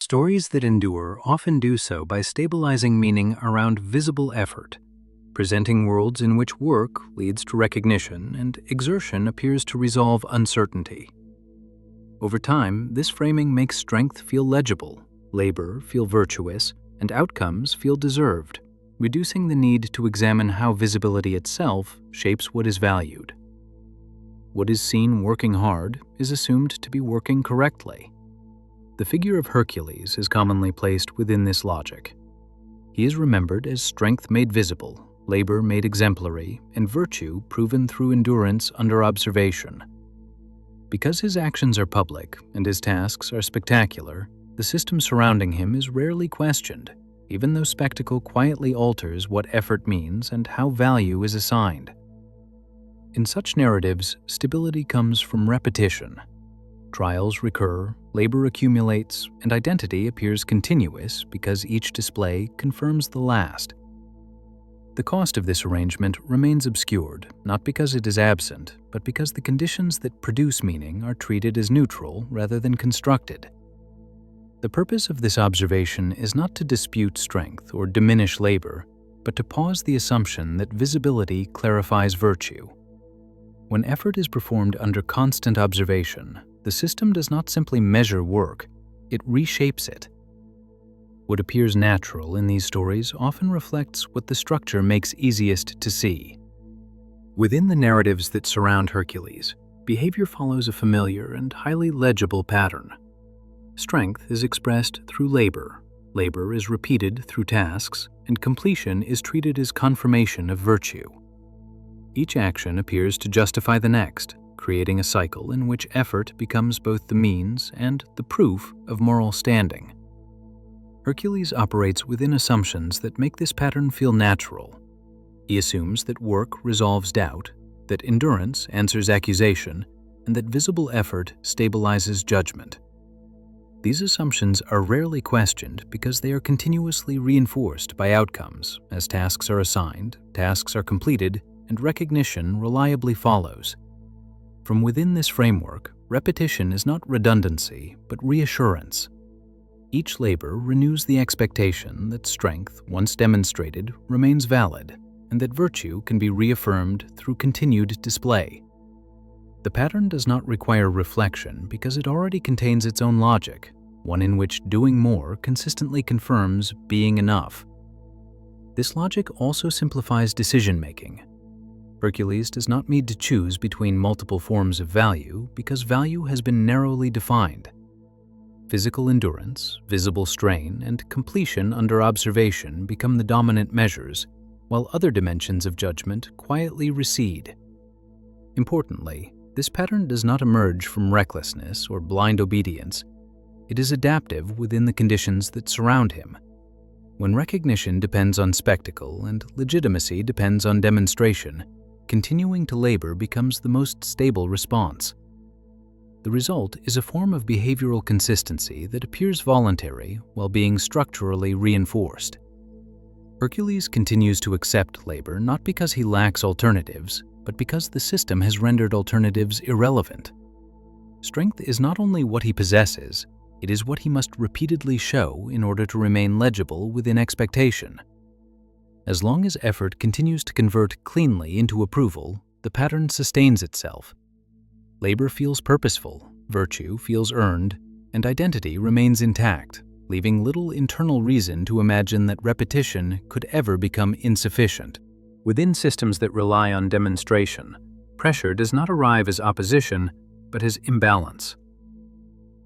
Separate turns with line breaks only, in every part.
Stories that endure often do so by stabilizing meaning around visible effort, presenting worlds in which work leads to recognition and exertion appears to resolve uncertainty. Over time, this framing makes strength feel legible, labor feel virtuous, and outcomes feel deserved, reducing the need to examine how visibility itself shapes what is valued. What is seen working hard is assumed to be working correctly. The figure of Hercules is commonly placed within this logic. He is remembered as strength made visible, labor made exemplary, and virtue proven through endurance under observation. Because his actions are public and his tasks are spectacular, the system surrounding him is rarely questioned, even though spectacle quietly alters what effort means and how value is assigned. In such narratives, stability comes from repetition. Trials recur, labor accumulates, and identity appears continuous because each display confirms the last. The cost of this arrangement remains obscured, not because it is absent, but because the conditions that produce meaning are treated as neutral rather than constructed. The purpose of this observation is not to dispute strength or diminish labor, but to pause the assumption that visibility clarifies virtue. When effort is performed under constant observation, the system does not simply measure work, it reshapes it. What appears natural in these stories often reflects what the structure makes easiest to see. Within the narratives that surround Hercules, behavior follows a familiar and highly legible pattern. Strength is expressed through labor, labor is repeated through tasks, and completion is treated as confirmation of virtue. Each action appears to justify the next, creating a cycle in which effort becomes both the means and the proof of moral standing. Hercules operates within assumptions that make this pattern feel natural. He assumes that work resolves doubt, that endurance answers accusation, and that visible effort stabilizes judgment. These assumptions are rarely questioned because they are continuously reinforced by outcomes as tasks are assigned, tasks are completed, and recognition reliably follows. From within this framework, repetition is not redundancy, but reassurance. Each labor renews the expectation that strength, once demonstrated, remains valid, and that virtue can be reaffirmed through continued display. The pattern does not require reflection because it already contains its own logic, one in which doing more consistently confirms being enough. This logic also simplifies decision-making. Hercules does not need to choose between multiple forms of value because value has been narrowly defined. Physical endurance, visible strain, and completion under observation become the dominant measures, while other dimensions of judgment quietly recede. Importantly, this pattern does not emerge from recklessness or blind obedience. It is adaptive within the conditions that surround him. When recognition depends on spectacle and legitimacy depends on demonstration, continuing to labor becomes the most stable response. The result is a form of behavioral consistency that appears voluntary while being structurally reinforced. Hercules continues to accept labor not because he lacks alternatives, but because the system has rendered alternatives irrelevant. Strength is not only what he possesses, it is what he must repeatedly show in order to remain legible within expectation. As long as effort continues to convert cleanly into approval, the pattern sustains itself. Labor feels purposeful, virtue feels earned, and identity remains intact, leaving little internal reason to imagine that repetition could ever become insufficient. Within systems that rely on demonstration, pressure does not arrive as opposition, but as imbalance.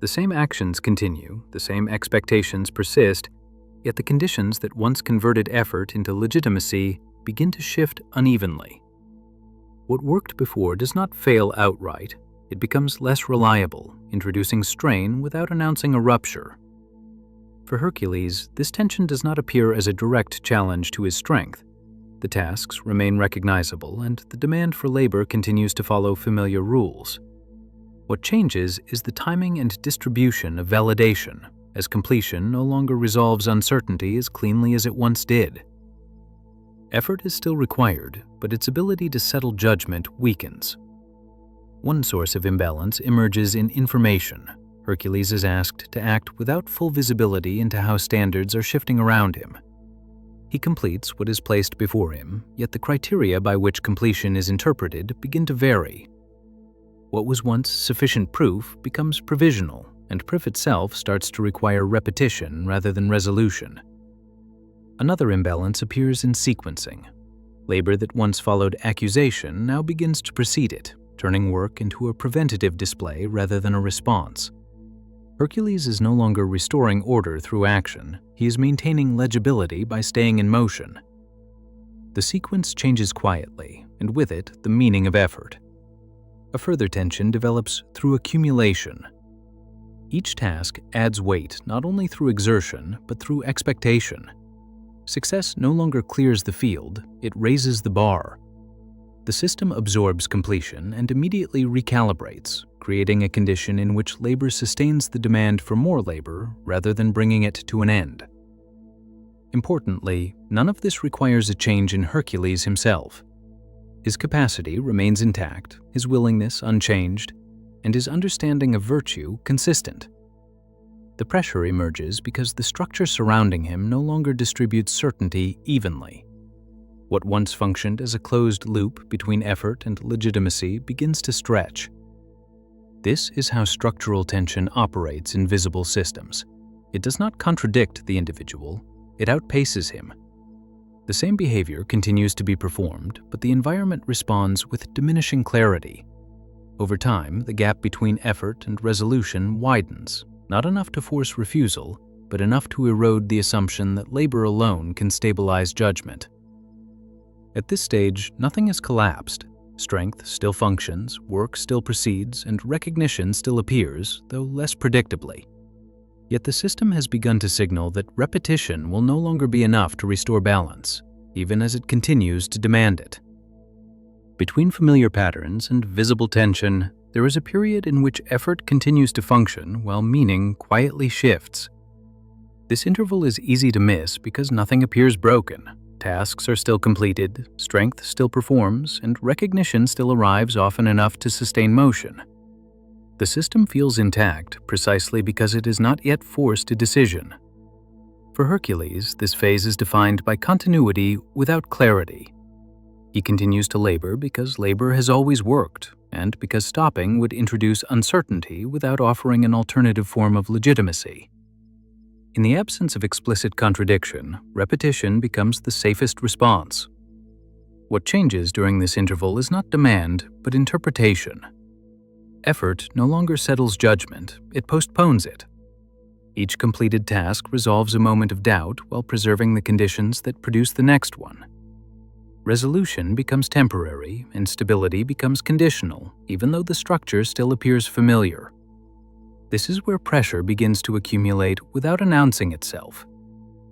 The same actions continue, the same expectations persist, yet the conditions that once converted effort into legitimacy begin to shift unevenly. What worked before does not fail outright, it becomes less reliable, introducing strain without announcing a rupture. For Hercules, this tension does not appear as a direct challenge to his strength. The tasks remain recognizable, and the demand for labor continues to follow familiar rules. What changes is the timing and distribution of validation, as completion no longer resolves uncertainty as cleanly as it once did. Effort is still required, but its ability to settle judgment weakens. One source of imbalance emerges in information. Hercules is asked to act without full visibility into how standards are shifting around him. He completes what is placed before him, yet the criteria by which completion is interpreted begin to vary. What was once sufficient proof becomes provisional, and proof itself starts to require repetition rather than resolution. Another imbalance appears in sequencing. Labor that once followed accusation now begins to precede it, turning work into a preventative display rather than a response. Hercules is no longer restoring order through action, he is maintaining legibility by staying in motion. The sequence changes quietly, and with it, the meaning of effort. A further tension develops through accumulation. Each task adds weight not only through exertion, but through expectation. Success no longer clears the field, it raises the bar. The system absorbs completion and immediately recalibrates, creating a condition in which labor sustains the demand for more labor rather than bringing it to an end. Importantly, none of this requires a change in Hercules himself. His capacity remains intact, his willingness unchanged, and his understanding of virtue consistent. The pressure emerges because the structure surrounding him no longer distributes certainty evenly. What once functioned as a closed loop between effort and legitimacy begins to stretch. This is how structural tension operates in visible systems. It does not contradict the individual, it outpaces him. The same behavior continues to be performed, but the environment responds with diminishing clarity. Over time, the gap between effort and resolution widens, not enough to force refusal, but enough to erode the assumption that labor alone can stabilize judgment. At this stage, nothing has collapsed. Strength still functions, work still proceeds, and recognition still appears, though less predictably. Yet the system has begun to signal that repetition will no longer be enough to restore balance, even as it continues to demand it. Between familiar patterns and visible tension, there is a period in which effort continues to function while meaning quietly shifts. This interval is easy to miss because nothing appears broken. Tasks are still completed, strength still performs, and recognition still arrives often enough to sustain motion. The system feels intact precisely because it is not yet forced a decision. For Hercules, this phase is defined by continuity without clarity. He continues to labor because labor has always worked, and because stopping would introduce uncertainty without offering an alternative form of legitimacy. In the absence of explicit contradiction, repetition becomes the safest response. What changes during this interval is not demand, but interpretation. Effort no longer settles judgment, it postpones it. Each completed task resolves a moment of doubt while preserving the conditions that produce the next one. Resolution becomes temporary, and stability becomes conditional, even though the structure still appears familiar. This is where pressure begins to accumulate without announcing itself.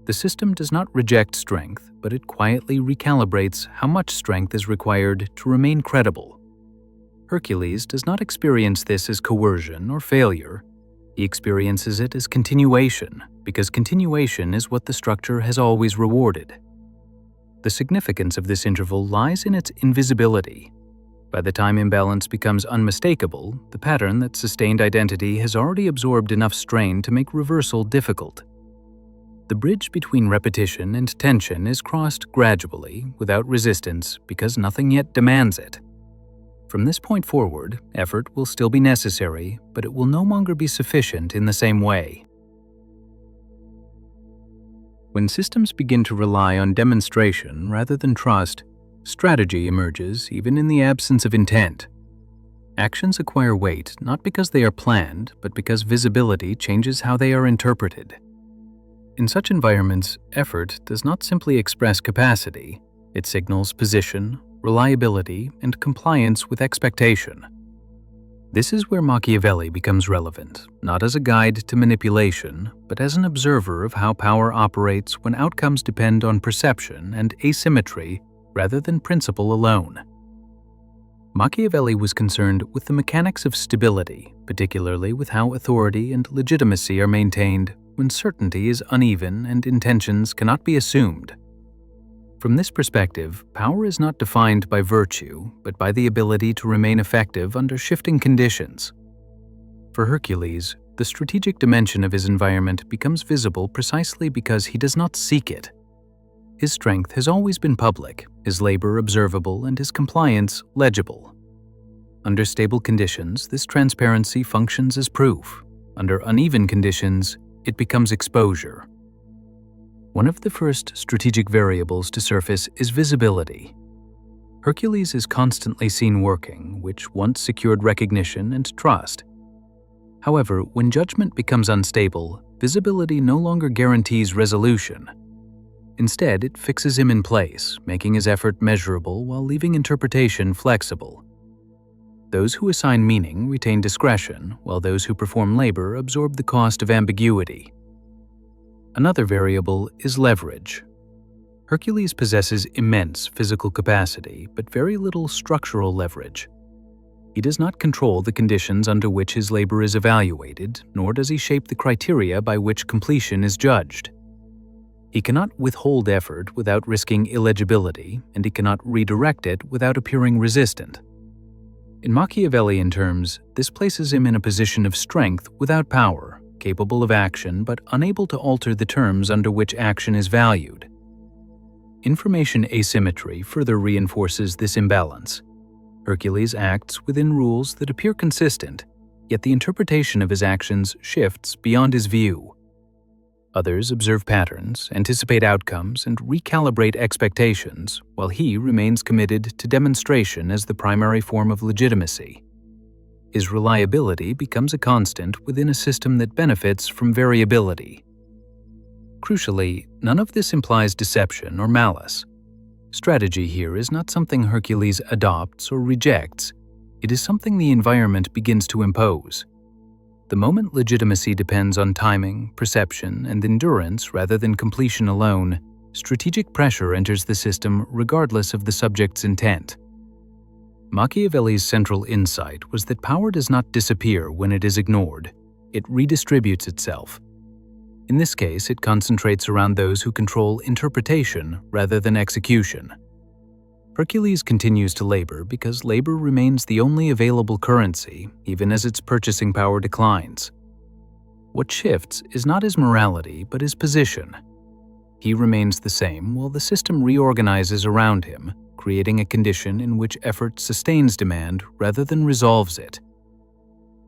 The system does not reject strength, but it quietly recalibrates how much strength is required to remain credible. Hercules does not experience this as coercion or failure. He experiences it as continuation, because continuation is what the structure has always rewarded. The significance of this interval lies in its invisibility. By the time imbalance becomes unmistakable, the pattern that sustained identity has already absorbed enough strain to make reversal difficult. The bridge between repetition and tension is crossed gradually, without resistance, because nothing yet demands it. From this point forward, effort will still be necessary, but it will no longer be sufficient in the same way. When systems begin to rely on demonstration rather than trust, strategy emerges even in the absence of intent. Actions acquire weight not because they are planned, but because visibility changes how they are interpreted. In such environments, effort does not simply express capacity, it signals position, reliability, and compliance with expectation. This is where Machiavelli becomes relevant, not as a guide to manipulation, but as an observer of how power operates when outcomes depend on perception and asymmetry rather than principle alone. Machiavelli was concerned with the mechanics of stability, particularly with how authority and legitimacy are maintained when certainty is uneven and intentions cannot be assumed. From this perspective, power is not defined by virtue, but by the ability to remain effective under shifting conditions. For Hercules, the strategic dimension of his environment becomes visible precisely because he does not seek it. His strength has always been public, his labor observable, and his compliance legible. Under stable conditions, this transparency functions as proof. Under uneven conditions, it becomes exposure. One of the first strategic variables to surface is visibility. Hercules is constantly seen working, which once secured recognition and trust. However, when judgment becomes unstable, visibility no longer guarantees resolution. Instead, it fixes him in place, making his effort measurable while leaving interpretation flexible. Those who assign meaning retain discretion, while those who perform labor absorb the cost of ambiguity. Another variable is leverage. Hercules possesses immense physical capacity, but very little structural leverage. He does not control the conditions under which his labor is evaluated, nor does he shape the criteria by which completion is judged. He cannot withhold effort without risking illegibility, and he cannot redirect it without appearing resistant. In Machiavellian terms, this places him in a position of strength without power, capable of action but unable to alter the terms under which action is valued. Information asymmetry further reinforces this imbalance. Hercules acts within rules that appear consistent, yet the interpretation of his actions shifts beyond his view. Others observe patterns, anticipate outcomes, and recalibrate expectations, while he remains committed to demonstration as the primary form of legitimacy. His reliability becomes a constant within a system that benefits from variability. Crucially, none of this implies deception or malice. Strategy here is not something Hercules adopts or rejects. It is something the environment begins to impose. The moment legitimacy depends on timing, perception, and endurance rather than completion alone, strategic pressure enters the system regardless of the subject's intent. Machiavelli's central insight was that power does not disappear when it is ignored. It redistributes itself. In this case, it concentrates around those who control interpretation rather than execution. Hercules continues to labor because labor remains the only available currency, even as its purchasing power declines. What shifts is not his morality, but his position. He remains the same while the system reorganizes around him, creating a condition in which effort sustains demand rather than resolves it.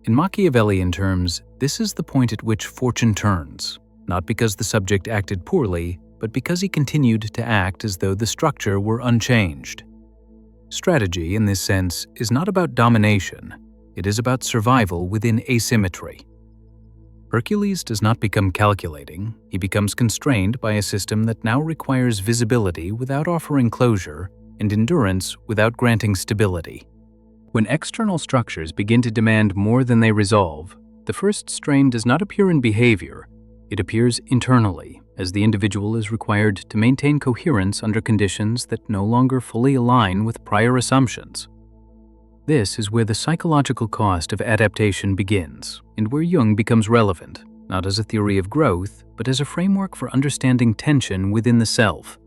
In Machiavellian terms, this is the point at which fortune turns, not because the subject acted poorly, but because he continued to act as though the structure were unchanged. Strategy, in this sense, is not about domination. It is about survival within asymmetry. Hercules does not become calculating. He becomes constrained by a system that now requires visibility without offering closure and endurance without granting stability. When external structures begin to demand more than they resolve, the first strain does not appear in behavior. It appears internally, as the individual is required to maintain coherence under conditions that no longer fully align with prior assumptions. This is where the psychological cost of adaptation begins, and where Jung becomes relevant, not as a theory of growth, but as a framework for understanding tension within the self.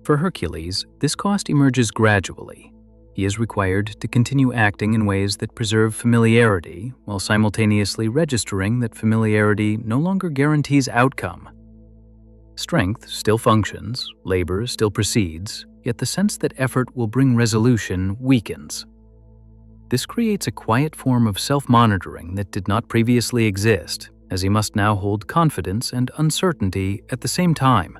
For Hercules, this cost emerges gradually. He is required to continue acting in ways that preserve familiarity, while simultaneously registering that familiarity no longer guarantees outcome. Strength still functions, labor still proceeds, yet the sense that effort will bring resolution weakens. This creates a quiet form of self-monitoring that did not previously exist, as he must now hold confidence and uncertainty at the same time.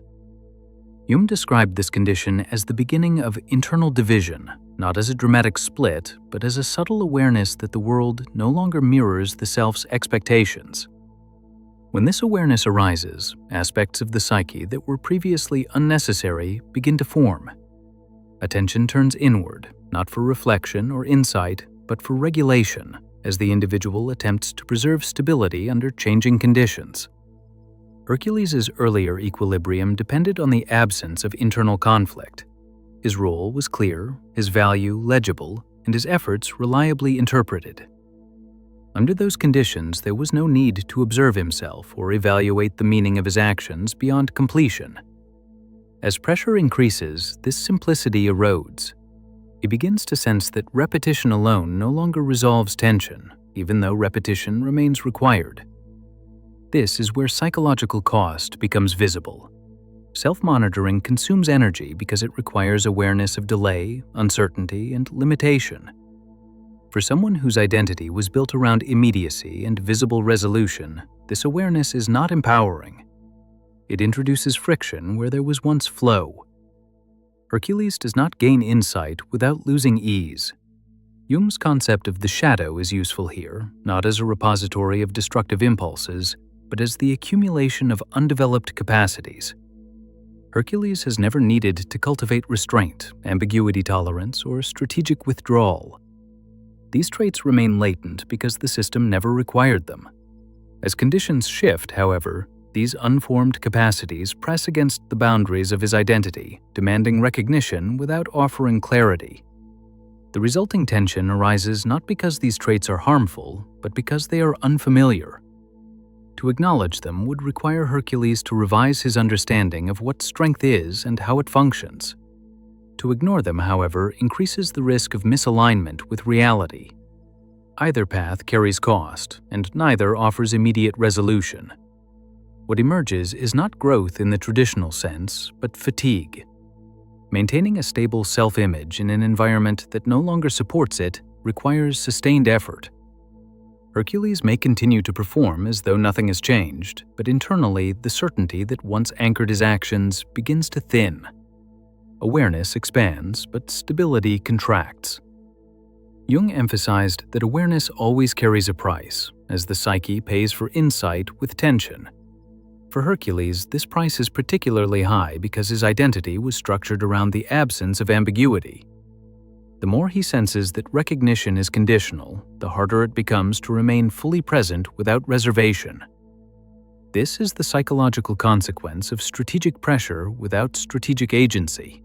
Jung described this condition as the beginning of internal division, not as a dramatic split, but as a subtle awareness that the world no longer mirrors the self's expectations. When this awareness arises, aspects of the psyche that were previously unnecessary begin to form. Attention turns inward, not for reflection or insight, but for regulation, as the individual attempts to preserve stability under changing conditions. Hercules' earlier equilibrium depended on the absence of internal conflict. His role was clear, his value legible, and his efforts reliably interpreted. Under those conditions, there was no need to observe himself or evaluate the meaning of his actions beyond completion. As pressure increases, this simplicity erodes. He begins to sense that repetition alone no longer resolves tension, even though repetition remains required. This is where psychological cost becomes visible. Self-monitoring consumes energy because it requires awareness of delay, uncertainty, and limitation. For someone whose identity was built around immediacy and visible resolution, this awareness is not empowering. It introduces friction where there was once flow. Hercules does not gain insight without losing ease. Jung's concept of the shadow is useful here, not as a repository of destructive impulses, but as the accumulation of undeveloped capacities. Hercules has never needed to cultivate restraint, ambiguity tolerance, or strategic withdrawal. These traits remain latent because the system never required them. As conditions shift, however, these unformed capacities press against the boundaries of his identity, demanding recognition without offering clarity. The resulting tension arises not because these traits are harmful, but because they are unfamiliar. To acknowledge them would require Hercules to revise his understanding of what strength is and how it functions. To ignore them, however, increases the risk of misalignment with reality. Either path carries cost, and neither offers immediate resolution. What emerges is not growth in the traditional sense, but fatigue. Maintaining a stable self-image in an environment that no longer supports it requires sustained effort. Hercules may continue to perform as though nothing has changed, but internally the certainty that once anchored his actions begins to thin. Awareness expands, but stability contracts. Jung emphasized that awareness always carries a price, as the psyche pays for insight with tension. For Hercules, this price is particularly high because his identity was structured around the absence of ambiguity. The more he senses that recognition is conditional, the harder it becomes to remain fully present without reservation. This is the psychological consequence of strategic pressure without strategic agency.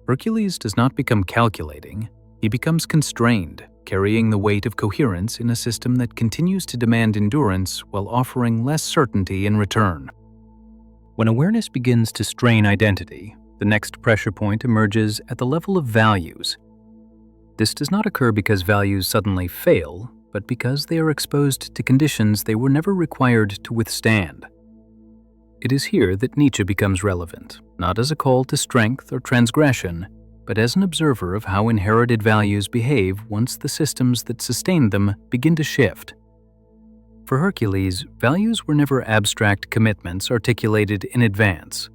Hercules does not become calculating, he becomes constrained, carrying the weight of coherence in a system that continues to demand endurance while offering less certainty in return. When awareness begins to strain identity, the next pressure point emerges at the level of values. This does not occur because values suddenly fail, but because they are exposed to conditions they were never required to withstand. It is here that Nietzsche becomes relevant, not as a call to strength or transgression, but as an observer of how inherited values behave once the systems that sustain them begin to shift. For Hercules, values were never abstract commitments articulated in advance.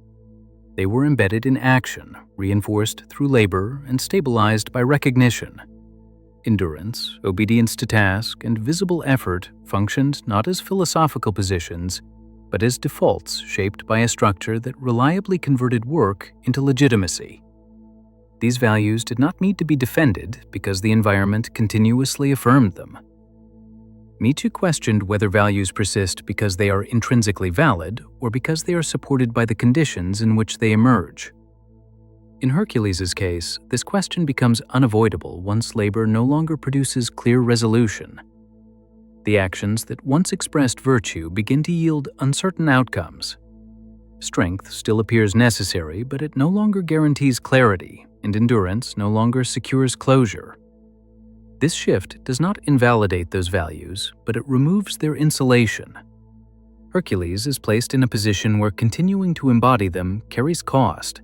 They were embedded in action, reinforced through labor, and stabilized by recognition. Endurance, obedience to task, and visible effort functioned not as philosophical positions, but as defaults shaped by a structure that reliably converted work into legitimacy. These values did not need to be defended because the environment continuously affirmed them. Nietzsche questioned whether values persist because they are intrinsically valid or because they are supported by the conditions in which they emerge. In Hercules' case, this question becomes unavoidable once labor no longer produces clear resolution. The actions that once expressed virtue begin to yield uncertain outcomes. Strength still appears necessary, but it no longer guarantees clarity, and endurance no longer secures closure. This shift does not invalidate those values, but it removes their insulation. Hercules is placed in a position where continuing to embody them carries cost.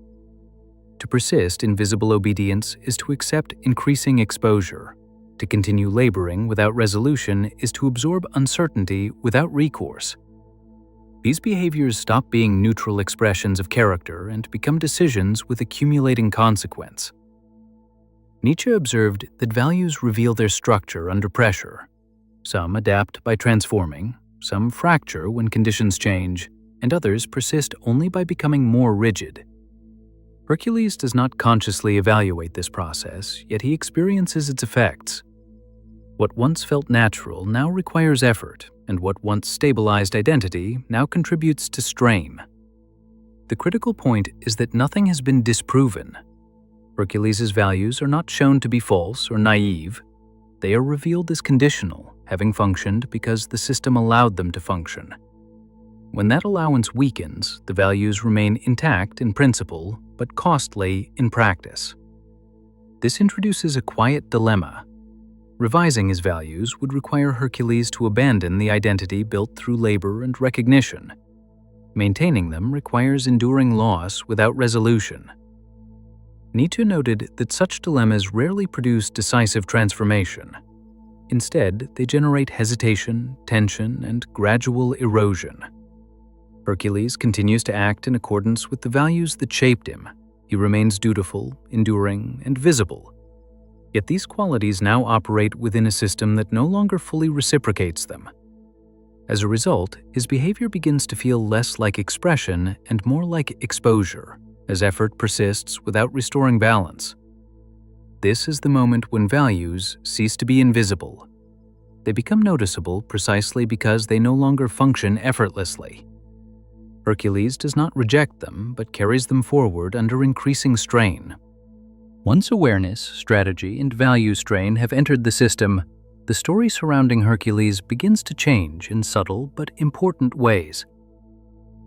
To persist in visible obedience is to accept increasing exposure. To continue laboring without resolution is to absorb uncertainty without recourse. These behaviors stop being neutral expressions of character and become decisions with accumulating consequence. Nietzsche observed that values reveal their structure under pressure. Some adapt by transforming, some fracture when conditions change, and others persist only by becoming more rigid. Hercules does not consciously evaluate this process, yet he experiences its effects. What once felt natural now requires effort, and what once stabilized identity now contributes to strain. The critical point is that nothing has been disproven. Hercules' values are not shown to be false or naive. They are revealed as conditional, having functioned because the system allowed them to function. When that allowance weakens, the values remain intact in principle, but costly in practice. This introduces a quiet dilemma. Revising his values would require Hercules to abandon the identity built through labor and recognition. Maintaining them requires enduring loss without resolution. Nietzsche noted that such dilemmas rarely produce decisive transformation. Instead, they generate hesitation, tension, and gradual erosion. Hercules continues to act in accordance with the values that shaped him. He remains dutiful, enduring, and visible. Yet these qualities now operate within a system that no longer fully reciprocates them. As a result, his behavior begins to feel less like expression and more like exposure, as effort persists without restoring balance. This is the moment when values cease to be invisible. They become noticeable precisely because they no longer function effortlessly. Hercules does not reject them, but carries them forward under increasing strain. Once awareness, strategy, and value strain have entered the system, the story surrounding Hercules begins to change in subtle but important ways.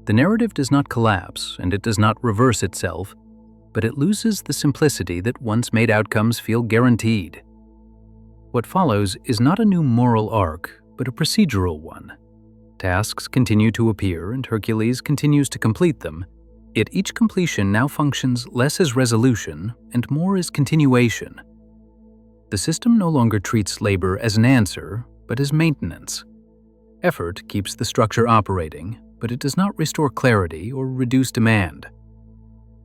The narrative does not collapse, and it does not reverse itself, but it loses the simplicity that once made outcomes feel guaranteed. What follows is not a new moral arc, but a procedural one. Tasks continue to appear, and Hercules continues to complete them, yet each completion now functions less as resolution and more as continuation. The system no longer treats labor as an answer, but as maintenance. Effort keeps the structure operating, but it does not restore clarity or reduce demand.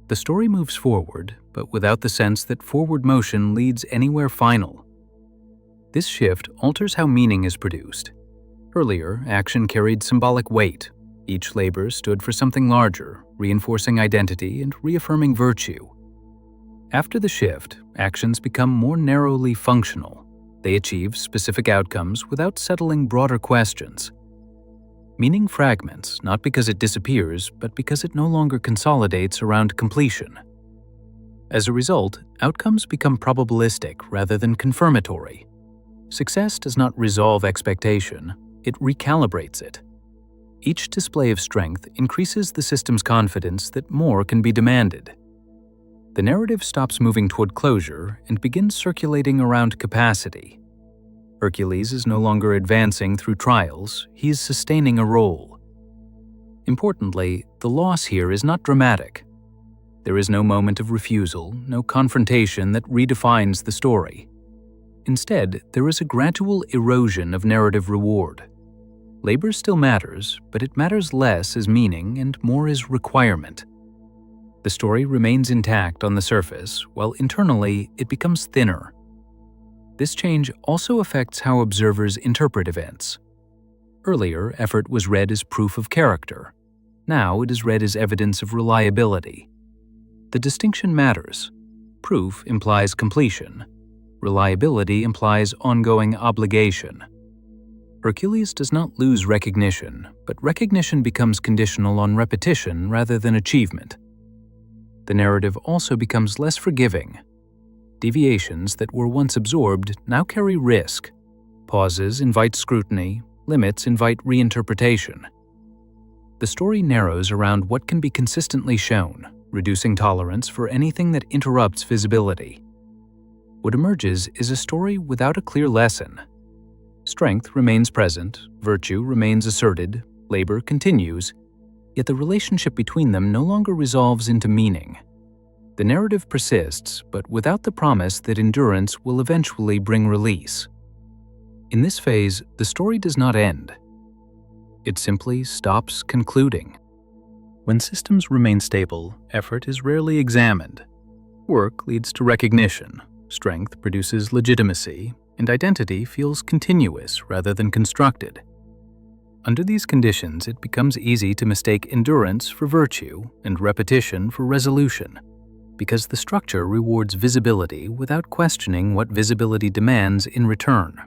The story moves forward, but without the sense that forward motion leads anywhere final. This shift alters how meaning is produced. Earlier, action carried symbolic weight. Each labor stood for something larger, reinforcing identity and reaffirming virtue. After the shift, actions become more narrowly functional. They achieve specific outcomes without settling broader questions. Meaning fragments, not because it disappears, but because it no longer consolidates around completion. As a result, outcomes become probabilistic rather than confirmatory. Success does not resolve expectation, it recalibrates it. Each display of strength increases the system's confidence that more can be demanded. The narrative stops moving toward closure and begins circulating around capacity. Hercules is no longer advancing through trials, he is sustaining a role. Importantly, the loss here is not dramatic. There is no moment of refusal, no confrontation that redefines the story. Instead, there is a gradual erosion of narrative reward. Labor still matters, but it matters less as meaning and more as requirement. The story remains intact on the surface, while internally it becomes thinner. This change also affects how observers interpret events. Earlier, effort was read as proof of character. Now it is read as evidence of reliability. The distinction matters. Proof implies completion. Reliability implies ongoing obligation. Hercules does not lose recognition, but recognition becomes conditional on repetition rather than achievement. The narrative also becomes less forgiving. Deviations that were once absorbed now carry risk. Pauses invite scrutiny, limits invite reinterpretation. The story narrows around what can be consistently shown, reducing tolerance for anything that interrupts visibility. What emerges is a story without a clear lesson. Strength remains present, virtue remains asserted, labor continues, yet the relationship between them no longer resolves into meaning. The narrative persists, but without the promise that endurance will eventually bring release. In this phase, the story does not end. It simply stops concluding. When systems remain stable, effort is rarely examined. Work leads to recognition, strength produces legitimacy, and identity feels continuous rather than constructed. Under these conditions, it becomes easy to mistake endurance for virtue and repetition for resolution, because the structure rewards visibility without questioning what visibility demands in return.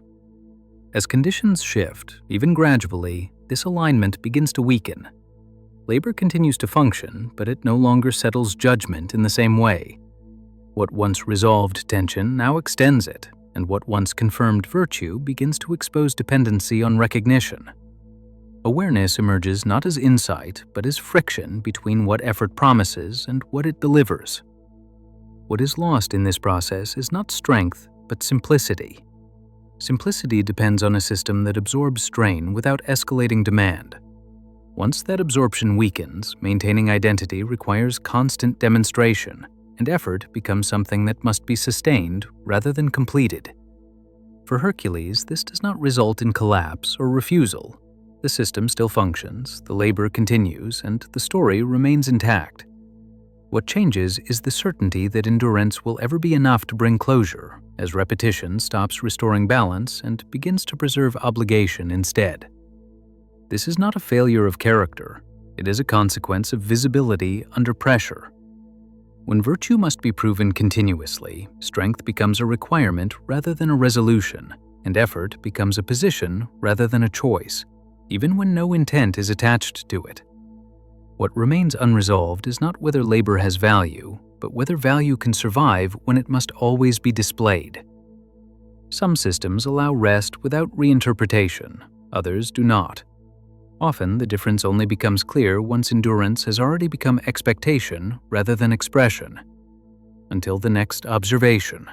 As conditions shift, even gradually, this alignment begins to weaken. Labor continues to function, but it no longer settles judgment in the same way. What once resolved tension now extends it, and what once confirmed virtue begins to expose dependency on recognition. Awareness emerges not as insight, but as friction between what effort promises and what it delivers. What is lost in this process is not strength, but simplicity. Simplicity depends on a system that absorbs strain without escalating demand. Once that absorption weakens, maintaining identity requires constant demonstration, and effort becomes something that must be sustained rather than completed. For Hercules, this does not result in collapse or refusal. The system still functions, the labor continues, and the story remains intact. What changes is the certainty that endurance will ever be enough to bring closure, as repetition stops restoring balance and begins to preserve obligation instead. This is not a failure of character. It is a consequence of visibility under pressure. When virtue must be proven continuously, strength becomes a requirement rather than a resolution, and effort becomes a position rather than a choice, even when no intent is attached to it. What remains unresolved is not whether labor has value, but whether value can survive when it must always be displayed. Some systems allow rest without reinterpretation, others do not. Often, the difference only becomes clear once endurance has already become expectation rather than expression. Until the next observation.